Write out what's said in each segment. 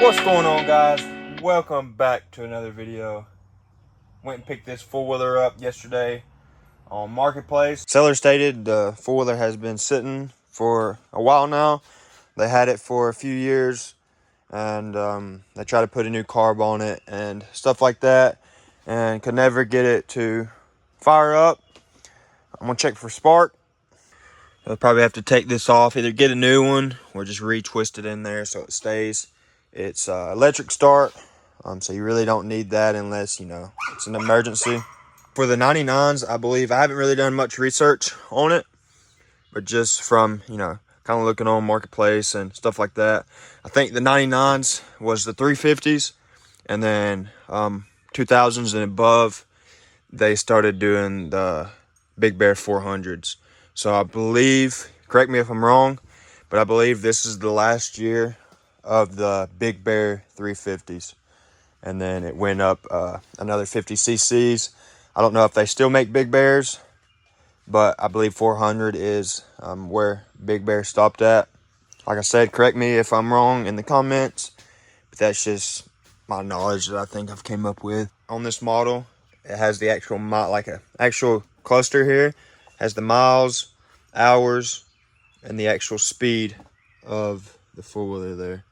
What's going on, guys? Welcome back to another video. Went and picked this four-wheeler up yesterday on Marketplace. Seller stated the four-wheeler has been sitting for a while now. They had it for a few years, and they tried to put a new carb on it and stuff like that, and could never get it to fire up. I'm gonna check for spark. I'll probably have to take this off, either get a new one or just retwist it in there so it stays. It's electric start, so you really don't need that unless, you know, it's an emergency. For the 99s, I believe, I haven't really done much research on it, but just from, you know, kind of looking on Marketplace and stuff like that, I think the 99s was the 350s, and then 2000s and above, they started doing the Big Bear 400s. So I believe, correct me if I'm wrong, but I believe this is the last year of the Big Bear 350s. And then it went up another 50 cc's. I don't know if they still make Big Bears, but I believe 400 is where Big Bear stopped at. Like I said, correct me if I'm wrong in the comments, but that's just my knowledge that I think I've came up with. On this model, it has the actual, like a actual cluster here. Has the miles, hours, and the actual speed of the four-wheeler there.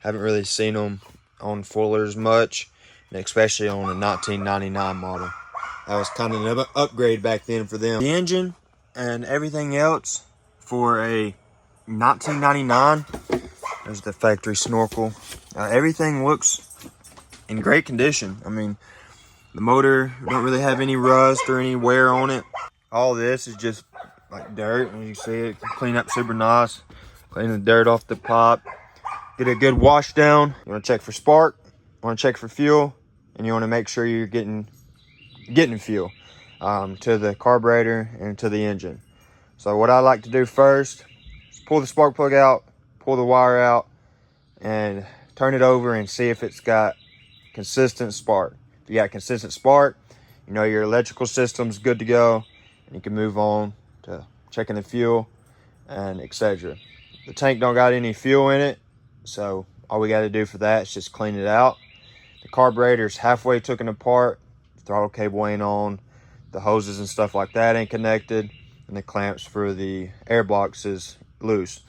Haven't really seen them on four-wheelers much, and especially on a 1999 model. That was kind of an upgrade back then for them. The engine and everything else for a 1999, there's the factory snorkel. Everything looks in great condition. I mean, the motor don't really have any rust or any wear on it. All this is just like dirt, and you see it clean up super nice. Clean the dirt off the pipe. Get a good wash down. You want to check for spark, you want to check for fuel, and you want to make sure you're getting fuel to the carburetor and to the engine. So what I like to do first is pull the spark plug out, pull the wire out, and turn it over and see if it's got consistent spark. If you got consistent spark, you know your electrical system's good to go, and you can move on to checking the fuel and etc. The tank don't got any fuel in it, so all we got to do for that is just clean it out. The carburetor's halfway taken apart, the throttle cable ain't on, the hoses and stuff like that ain't connected, and the clamps for the airbox is loose.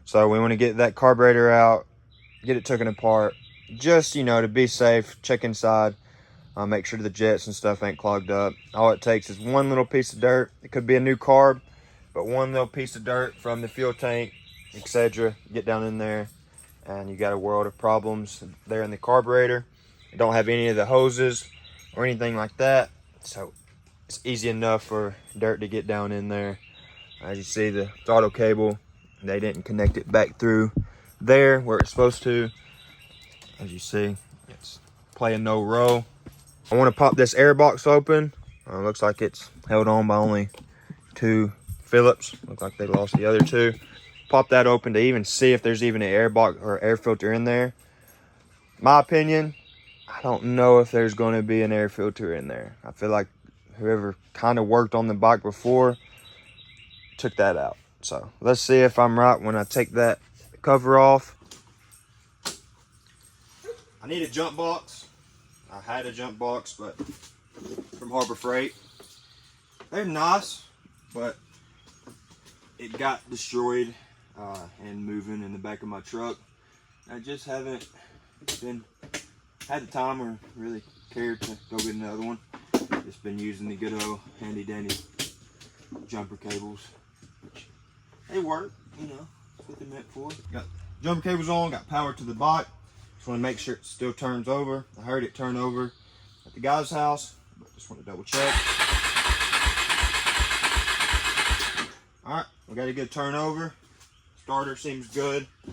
So we want to get that carburetor out, get it taken apart, just, you know, to be safe. Check inside, make sure the jets and stuff ain't clogged up. All it takes is one little piece of dirt. It could be a new carb, but one little piece of dirt from the fuel tank, etc. Get down in there, and you got a world of problems there in the carburetor. You don't have any of the hoses or anything like that, so it's easy enough for dirt to get down in there. As you see, the throttle cable, they didn't connect it back through there where it's supposed to. As you see, it's playing no role. I want to pop this airbox open. Looks like it's held on by only 2 Phillips. Looks like they lost the other 2. Pop that open to even see if there's even an airbox or air filter in there. My opinion, I don't know if there's going to be an air filter in there. I feel like whoever kind of worked on the bike before took that out. So let's see if I'm right when I take that cover off. I need a jump box. I had a jump box, but from Harbor Freight. They're nice, but it got destroyed and moving in the back of my truck. I just haven't had the time or really cared to go get another one. Just been using the good old handy dandy jumper cables, which they work, you know, that's what they're meant for. Got jumper cables on, got power to the bike. Just want to make sure it still turns over. I heard it turn over at the guy's house, but just want to double check. All right, we got a good turnover. Starter seems good. I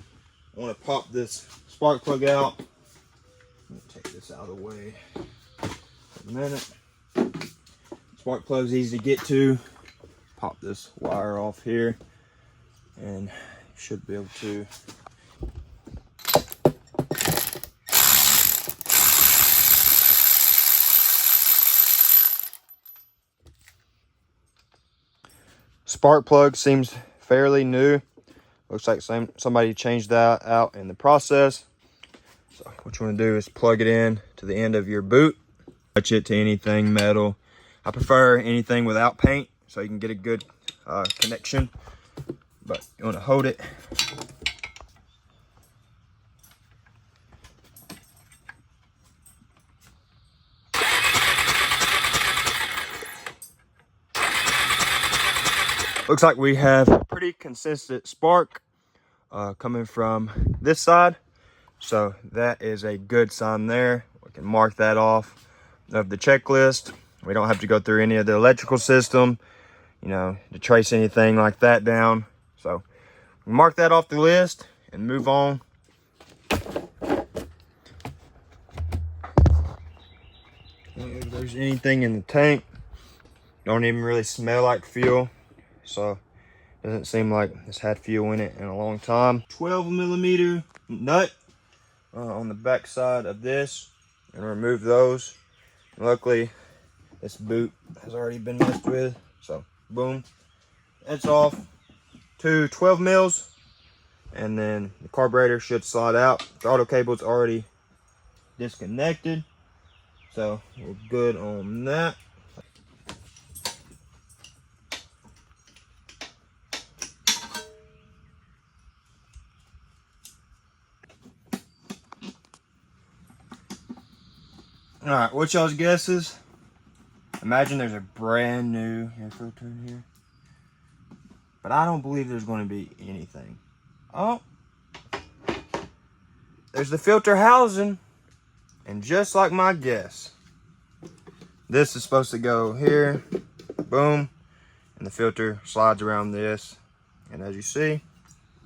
want to pop this spark plug out. Let me take this out of the way for a minute. Spark plug's easy to get to. Pop this wire off here, and you should be able to. Spark plug seems fairly new. Looks like somebody changed that out in the process. So what you want to do is plug it in to the end of your boot. Touch it to anything metal. I prefer anything without paint so you can get a good connection. But you want to hold it. Looks like we have a pretty consistent spark coming from this side. So that is a good sign there. We can mark that off of the checklist. We don't have to go through any of the electrical system, you know, to trace anything like that down. So mark that off the list and move on. If there's anything in the tank, don't even really smell like fuel. So doesn't seem like it's had fuel in it in a long time. 12mm nut on the back side of this, and remove those. Luckily, this boot has already been messed with, so boom, that's off. 2 12 mils, and then the carburetor should slide out. The auto cable's already disconnected, so we're good on that. All right, what y'all's guesses? Imagine there's a brand new air filter in here, but I don't believe there's going to be anything. Oh, there's the filter housing, and just like my guess, this is supposed to go here, boom, and the filter slides around this, and as you see,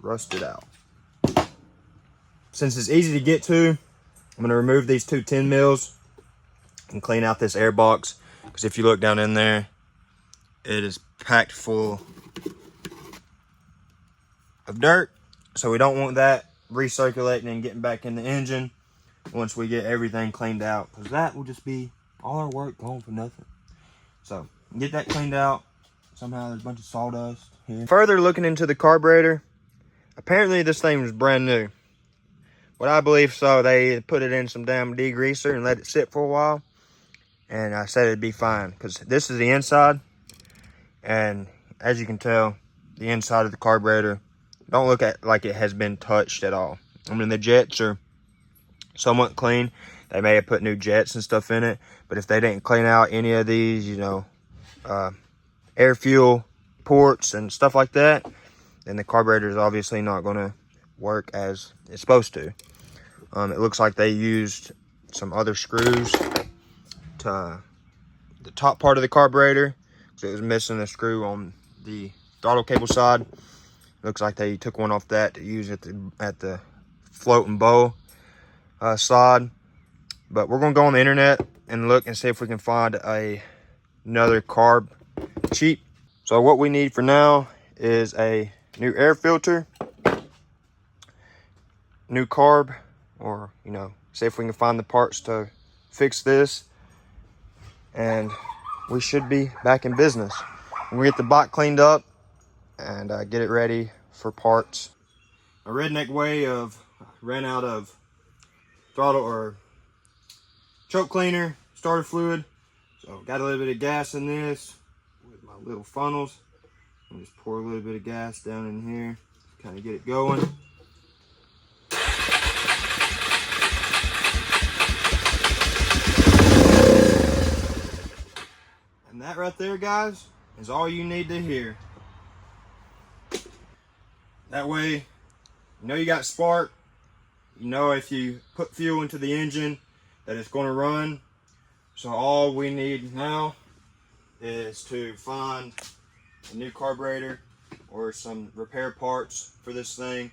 rusted out. Since it's easy to get to, I'm going to remove these 2 10 mils and clean out this air box, because if you look down in there, it is packed full of dirt. So we don't want that recirculating and getting back in the engine once we get everything cleaned out, because that will just be all our work going for nothing. So get that cleaned out. Somehow there's a bunch of sawdust here. Further looking into the carburetor, apparently this thing was brand new. What I believe so, they put it in some damn degreaser and let it sit for a while. And I said it'd be fine, because this is the inside. And as you can tell, the inside of the carburetor don't look like it has been touched at all. I mean, the jets are somewhat clean. They may have put new jets and stuff in it, but if they didn't clean out any of these, you know, air fuel ports and stuff like that, then the carburetor is obviously not going to work as it's supposed to. It looks like they used some other screws to the top part of the carburetor, so it was missing a screw on the throttle cable side. Looks like they took one off that to use at the float and bow side. But we're gonna go on the internet and look and see if we can find another carb cheap. So what we need for now is a new air filter, new carb, or, you know, see if we can find the parts to fix this, and we should be back in business. We get the bike cleaned up and get it ready for parts. A redneck way of ran out of throttle or choke cleaner, starter fluid, so got a little bit of gas in this with my little funnels. I'll just pour a little bit of gas down in here, kind of get it going. And that right there, guys, is all you need to hear. That way, you know you got spark. You know if you put fuel into the engine that it's going to run. So all we need now is to find a new carburetor or some repair parts for this thing.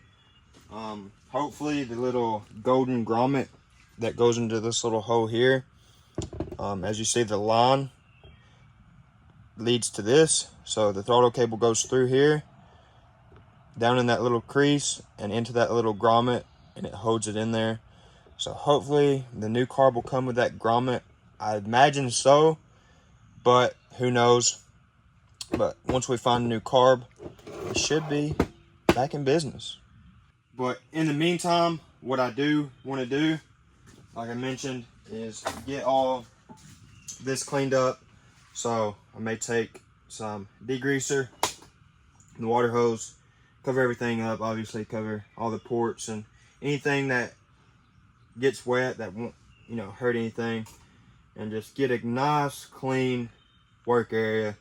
Hopefully the little golden grommet that goes into this little hole here, as you see, the line leads to this, so the throttle cable goes through here, down in that little crease and into that little grommet, and it holds it in there. So hopefully the new carb will come with that grommet. I imagine so, but who knows. But once we find a new carb, we should be back in business. But in the meantime, what I do want to do like I mentioned, is get all this cleaned up. So I may take some degreaser, the water hose, cover everything up, obviously cover all the ports and anything that gets wet that won't, you know, hurt anything, and just get a nice clean work area.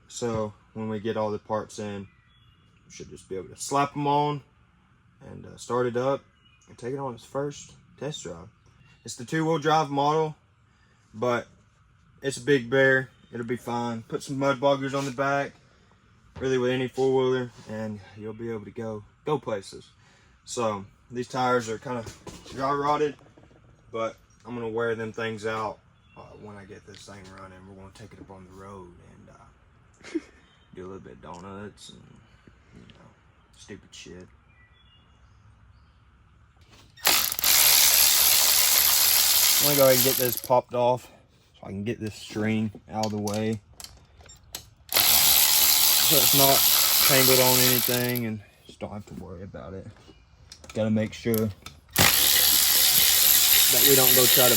So when we get all the parts in, we should just be able to slap them on and start it up and take it on its first test drive. It's the 2-wheel drive model, but it's a big bear. It'll be fine. Put some mud boggers on the back, really with any 4-wheeler, and you'll be able to go places. So these tires are kind of dry rotted, but I'm gonna wear them things out when I get this thing running. We're gonna take it up on the road and do a little bit of donuts and, you know, stupid shit. I'm gonna go ahead and get this popped off so I can get this string out of the way, so it's not tangled on anything and just don't have to worry about it. Gotta make sure that we don't go try to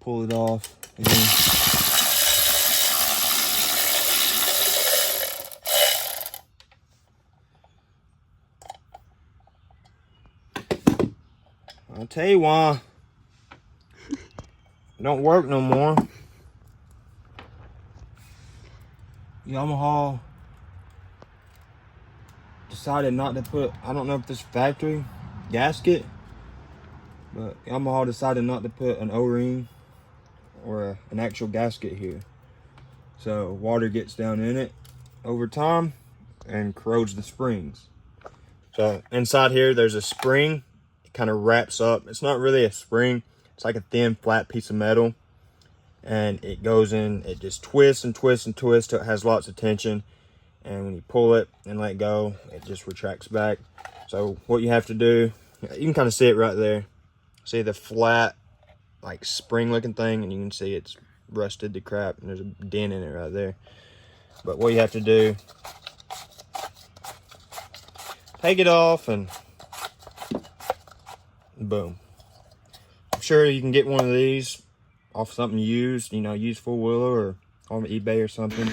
pull it off again. I'll tell you why it don't work no more. Yamaha decided not to put, I don't know if this factory gasket, but Yamaha decided not to put an O-ring or an actual gasket here. So water gets down in it over time and corrodes the springs. So inside here, there's a spring. It kind of wraps up. It's not really a spring. It's like a thin, flat piece of metal. And it goes in, it just twists and twists and twists till it has lots of tension. And when you pull it and let go, it just retracts back. So what you have to do, you can kind of see it right there. See the flat, like spring looking thing, and you can see it's rusted to crap, and there's a dent in it right there. But what you have to do, take it off and boom. I'm sure you can get one of these off something used, you know, used 4-wheeler or on eBay or something.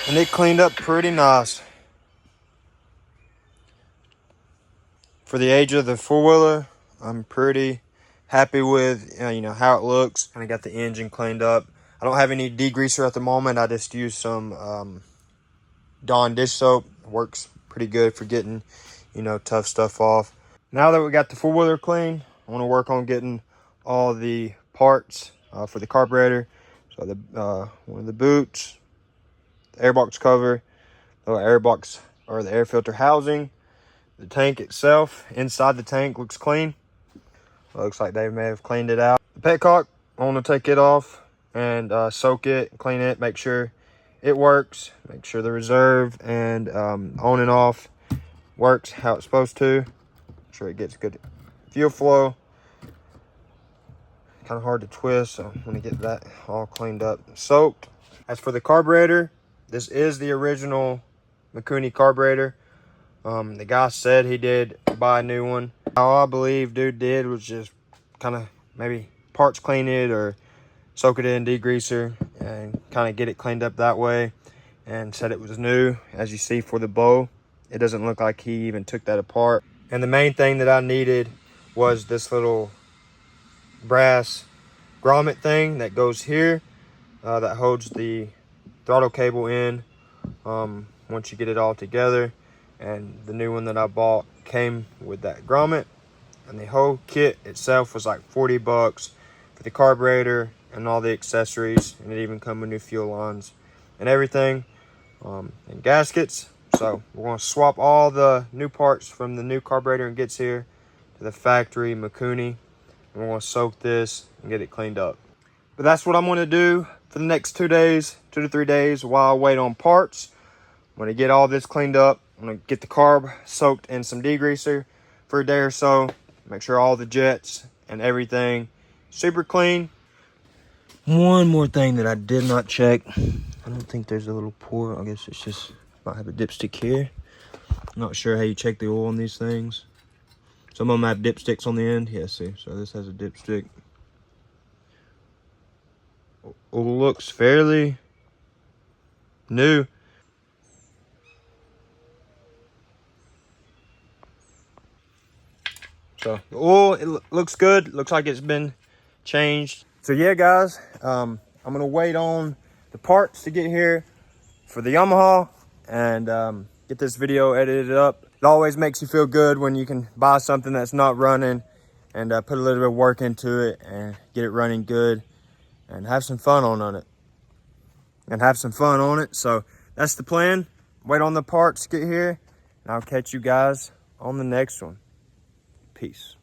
And it cleaned up pretty nice. For the age of the 4-wheeler, I'm pretty happy with you know how it looks. And I got the engine cleaned up. I don't have any degreaser at the moment. I just use some Dawn dish soap. Works pretty good for getting, you know, tough stuff off. Now that we got the 4-wheeler clean, I want to work on getting all the parts for the carburetor. So the one of the boots, the airbox cover, the airbox or the air filter housing, the tank itself. Inside the tank looks clean. Looks like they may have cleaned it out. The petcock, I want to take it off and soak it, clean it, make sure it works, make sure the reserve and on and off works how it's supposed to. Make sure it gets good fuel flow. Kind of hard to twist, so I'm going to get that all cleaned up and soaked. As for the carburetor, this is the original Mikuni carburetor. The guy said he did buy a new one, All I believe dude did was just kind of maybe parts clean it or soak it in degreaser and kind of get it cleaned up that way, and said it was new. As you see for the bow, it doesn't look like he even took that apart. And the main thing that I needed was this little brass grommet thing that goes here, that holds the throttle cable in once you get it all together. And the new one that I bought came with that grommet, and the whole kit itself was like 40 bucks for the carburetor and all the accessories, and it even come with new fuel lines and everything, and gaskets. So we're going to swap all the new parts from the new carburetor and gets here to the factory Mikuni, and we're going to soak this and get it cleaned up. But that's what I'm going to do for the next 2 days, 2 to 3 days, while I wait on parts. I'm going to get all this cleaned up. I'm going to get the carb soaked in some degreaser for a day or so. Make sure all the jets and everything super clean. One more thing that I did not check. I don't think there's a little pour. I guess it's just, might have a dipstick here. I'm not sure how you check the oil on these things. Some of them have dipsticks on the end. Yeah, see, so this has a dipstick. Oil looks fairly new. So the oil, it looks good. Looks like it's been changed. So yeah, guys, I'm gonna wait on the parts to get here for the Yamaha and get this video edited up. It always makes you feel good when you can buy something that's not running and put a little bit of work into it and get it running good and have some fun on it. So that's the plan. Wait on the parts to get here, and I'll catch you guys on the next one. Peace.